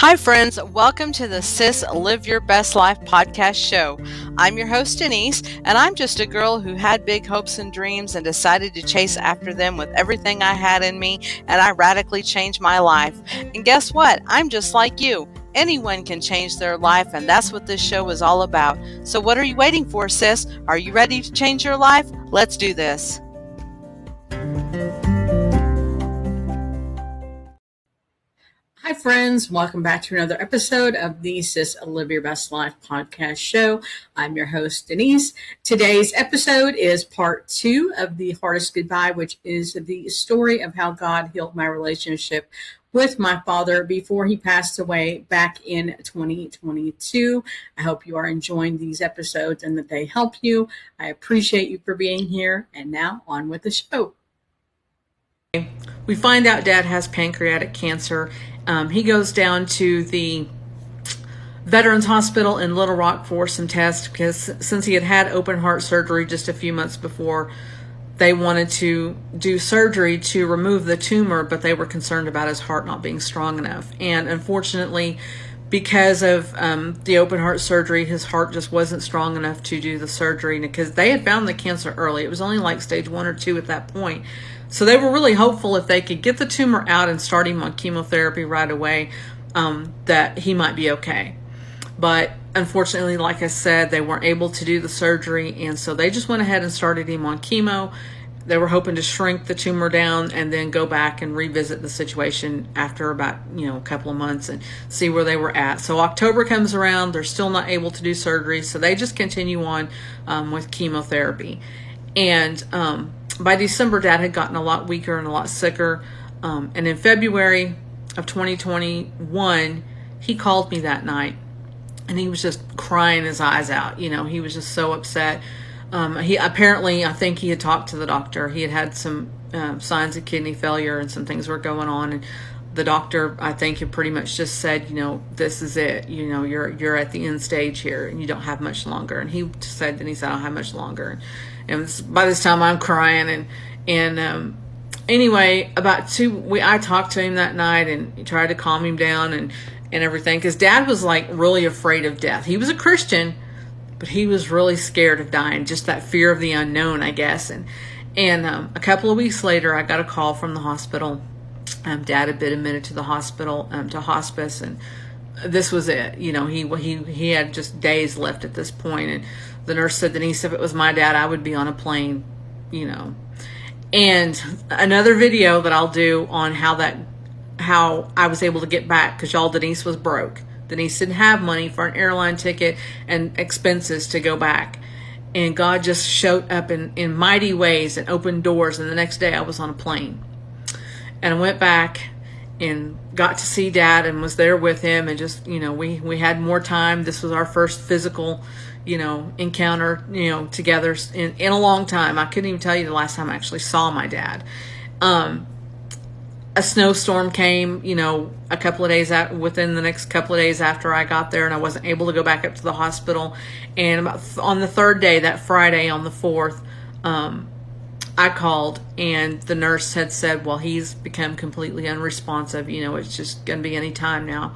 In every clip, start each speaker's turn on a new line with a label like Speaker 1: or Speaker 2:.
Speaker 1: Hi friends, welcome to the Sis Live Your Best Life podcast show. I'm your host Denise, and I'm just a girl who had big hopes and dreams and decided to chase after them with everything I had in me, and I radically changed my life. And guess what? I'm just like you. Anyone can change their life, and that's what this show is all about. So what are you waiting for, sis? Are you ready to change your life? Let's do this. Hi friends, welcome back to another episode of the Sis Live Your Best Life podcast show. I'm your host Denise. Today's episode is part 2 of The Hardest Goodbye, which is the story of how God healed my relationship with my father before he passed away back in 2022. I hope you are enjoying these episodes and that they help you. I appreciate you for being here, and now on with the show. We find out Dad has pancreatic cancer. He goes down to the Veterans Hospital in Little Rock for some tests because since he had open heart surgery just a few months before, they wanted to do surgery to remove the tumor, but they were concerned about his heart not being strong enough. And unfortunately, because of the open heart surgery, his heart just wasn't strong enough to do the surgery because they had found the cancer early. It was only like stage 1 or 2 at that point. So they were really hopeful if they could get the tumor out and start him on chemotherapy right away, that he might be okay. But unfortunately, like I said, they weren't able to do the surgery, and so they just went ahead and started him on chemo. They were hoping to shrink the tumor down and then go back and revisit the situation after about, a couple of months and see where they were at. So October comes around, they're still not able to do surgery, so they just continue on with chemotherapy. And by December, Dad had gotten a lot weaker and a lot sicker. And in February of 2021, he called me that night, and he was just crying his eyes out. He was just so upset. He apparently, I think he had talked to the doctor. He had some signs of kidney failure and some things were going on. And the doctor, I think, had pretty much just said, this is it. You're at the end stage here, and you don't have much longer. And he said, I don't have much longer. And by this time, I'm crying. And anyway, I talked to him that night and tried to calm him down and everything, because Dad was like really afraid of death. He was a Christian, but he was really scared of dying, just that fear of the unknown, I guess. And a couple of weeks later, I got a call from the hospital. Dad had been admitted to the hospital, to hospice, and this was it. He had just days left at this point, and the nurse said, Denise, if it was my dad, I would be on a plane, And another video that I'll do on how I was able to get back, because y'all, Denise was broke. Denise didn't have money for an airline ticket and expenses to go back. And God just showed up in mighty ways and opened doors. And the next day I was on a plane. And I went back and got to see Dad and was there with him. And just, we had more time. This was our first physical, encounter, together in a long time. I couldn't even tell you the last time I actually saw my dad. A snowstorm came, a couple of days within the next couple of days after I got there, and I wasn't able to go back up to the hospital. And on the third day, that Friday on the 4th, I called, and the nurse had said, well, he's become completely unresponsive. It's just going to be any time now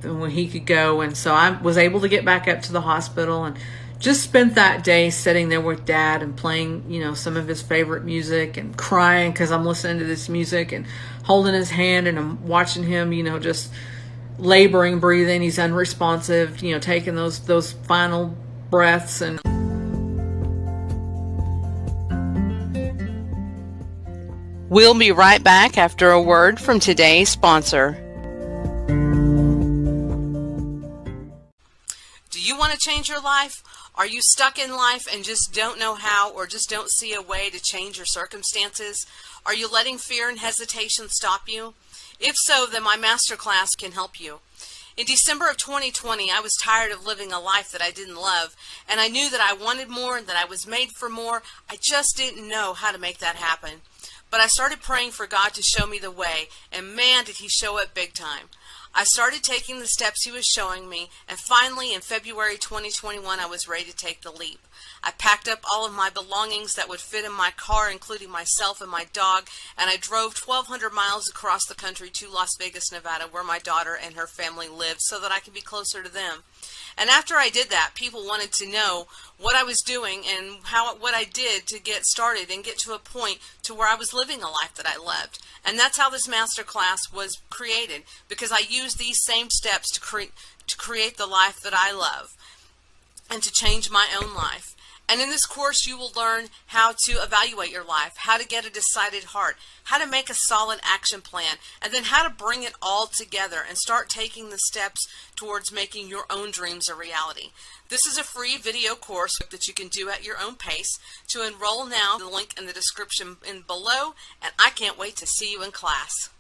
Speaker 1: when he could go. And so I was able to get back up to the hospital and just spent that day sitting there with Dad and playing, some of his favorite music and crying because I'm listening to this music and holding his hand, and I'm watching him, just laboring, breathing. He's unresponsive, taking those final breaths. And we'll be right back after a word from today's sponsor. Do you want to change your life? Are you stuck in life and just don't know how, or just don't see a way to change your circumstances? Are you letting fear and hesitation stop you? If so, then my masterclass can help you. In December of 2020, I was tired of living a life that I didn't love, and I knew that I wanted more and that I was made for more. I just didn't know how to make that happen. But I started praying for God to show me the way, and man, did he show up big time.
Speaker 2: I started taking the steps he was showing me, and finally in February 2021 I was ready to take the leap. I packed up all of my belongings that would fit in my car, including myself and my dog, and I drove 1,200 miles across the country to Las Vegas, Nevada, where my daughter and her family lived, so that I could be closer to them. And after I did that, people wanted to know what I was doing and what I did to get started and get to a point to where I was living a life that I loved. And that's how this masterclass was created, because I used these same steps to create the life that I love and to change my own life. And in this course, you will learn how to evaluate your life, how to get a decided heart, how to make a solid action plan, and then how to bring it all together and start taking the steps towards making your own dreams a reality. This is a free video course that you can do at your own pace. To enroll now, the link in the description below, and I can't wait to see you in class.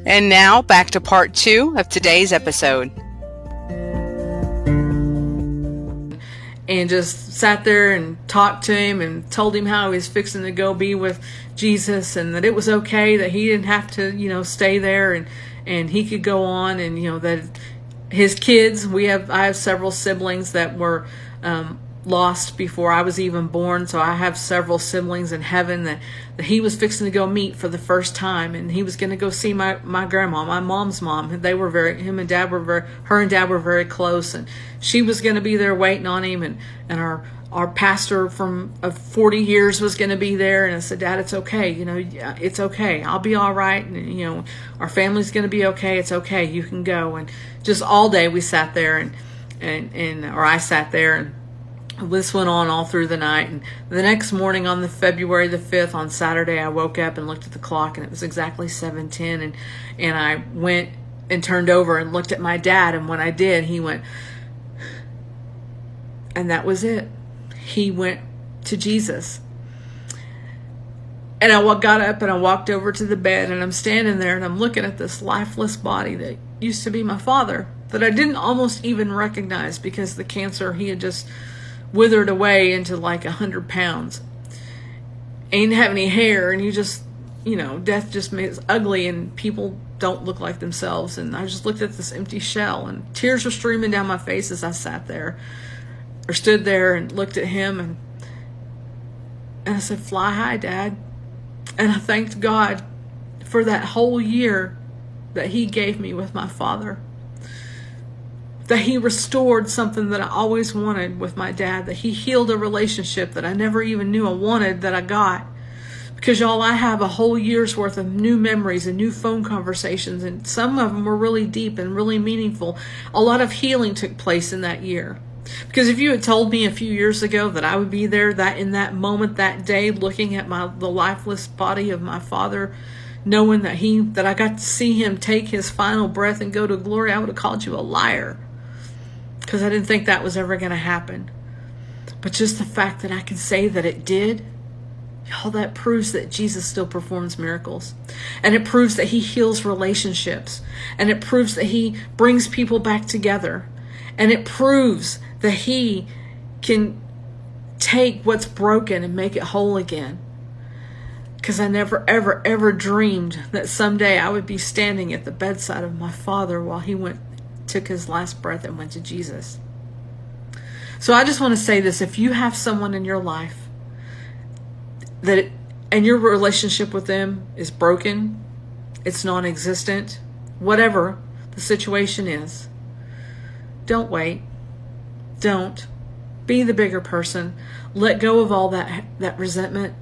Speaker 3: And now back to part 2 of today's episode.
Speaker 1: And just sat there and talked to him and told him how he was fixing to go be with Jesus, and that it was okay, that he didn't have to, stay there, and he could go on, and, that his kids, I have several siblings that were lost before I was even born, so I have several siblings in heaven that he was fixing to go meet for the first time, and he was going to go see my grandma, my mom's mom. Her and dad were very close, and she was going to be there waiting on him, and our pastor of 40 years was going to be there. And I said, Dad, it's okay, it's okay, I'll be all right, and our family's going to be okay, it's okay, you can go. And just all day we sat there, or I sat there, and this went on all through the night. And the next morning, on February the 5th, on Saturday, I woke up and looked at the clock, and it was exactly 7:10. And I went and turned over and looked at my dad. And when I did, he went, and that was it. He went to Jesus. And I got up and I walked over to the bed, and I'm standing there and I'm looking at this lifeless body that used to be my father, that I didn't almost even recognize, because the cancer, he had just withered away into like 100 pounds. He didn't have any hair, and death just makes ugly, and people don't look like themselves. And I just looked at this empty shell, and tears were streaming down my face as I sat there, or stood there and looked at him, and I said, fly high, Dad. And I thanked God for that whole year that he gave me with my father, that he restored something that I always wanted with my dad, that he healed a relationship that I never even knew I wanted, that I got. Because y'all, I have a whole year's worth of new memories and new phone conversations, and some of them were really deep and really meaningful. A lot of healing took place in that year. Because if you had told me a few years ago that I would be there, that in that moment, that day, looking at the lifeless body of my father, knowing that I got to see him take his final breath and go to glory, I would have called you a liar. Because I didn't think that was ever going to happen. But just the fact that I can say that it did, y'all, that proves that Jesus still performs miracles. And it proves that he heals relationships. And it proves that he brings people back together. And it proves that he can take what's broken and make it whole again. Because I never, ever, ever dreamed that someday I would be standing at the bedside of my father while he took his last breath and went to Jesus. So I just want to say this: if you have someone in your life and your relationship with them is broken, it's non-existent, whatever the situation is, don't wait. Don't. Be the bigger person. Let go of all that resentment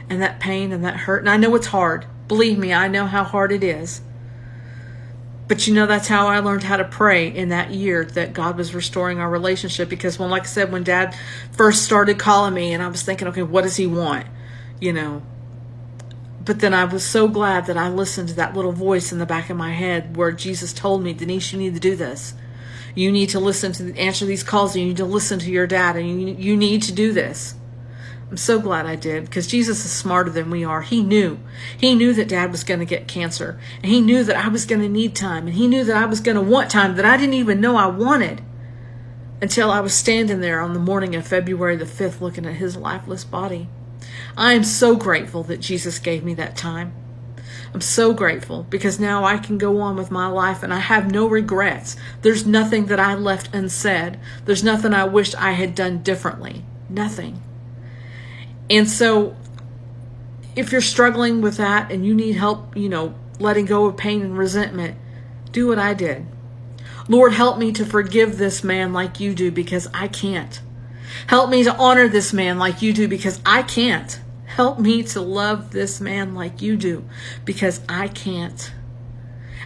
Speaker 1: and that pain and that hurt. And I know it's hard. Believe me, I know how hard it is. But that's how I learned how to pray in that year, that God was restoring our relationship. Because like I said, when Dad first started calling me, and I was thinking, okay, what does he want? But then I was so glad that I listened to that little voice in the back of my head where Jesus told me, Denise, you need to do this. You need to answer these calls. You need to listen to your dad, and you need to do this. I'm so glad I did, because Jesus is smarter than we are. He knew that Dad was going to get cancer, and he knew that I was going to need time, and he knew that I was going to want time that I didn't even know I wanted, until I was standing there on the morning of February the 5th looking at his lifeless body.
Speaker 4: I am so grateful that Jesus gave me that time. I'm so grateful because now I can go on with my life and I have no regrets. There's nothing that I left unsaid. There's nothing I wished I had done differently. Nothing. And so if you're struggling with that and you need help, letting go of pain and resentment, do what I did. Lord, help me to forgive this man like you do because I can't. Help me to honor this man like you do because I can't. Help me to love this man like you do because I can't.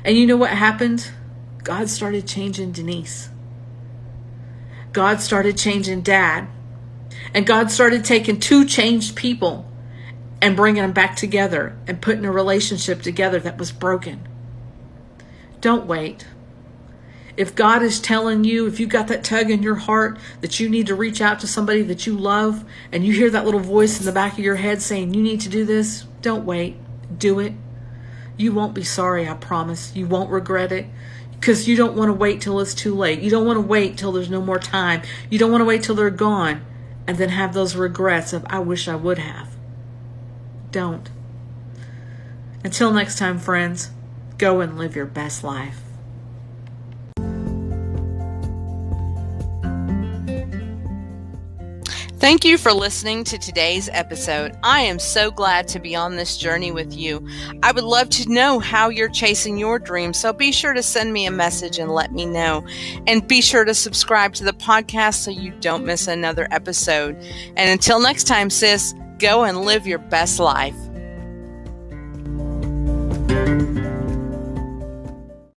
Speaker 4: And you know what happened? God started changing Denise. God started changing Dad. And God started taking two changed people and bringing them back together and putting a relationship together that was broken. Don't wait. If God is telling you, if you've got that tug in your heart that you need to reach out to somebody that you love, and you hear that little voice in the back of your head saying you need to do this, don't wait. Do it. You won't be sorry, I promise. You won't regret it because you don't want to wait till it's too late. You don't want to wait till there's no more time. You don't want to wait till they're gone and then have those regrets of, I wish I would have. Don't. Until next time, friends, go and live your best life.
Speaker 3: Thank you for listening to today's episode. I am so glad to be on this journey with you. I would love to know how you're chasing your dreams, so be sure to send me a message and let me know. And be sure to subscribe to the podcast so you don't miss another episode. And until next time, sis, go and live your best life.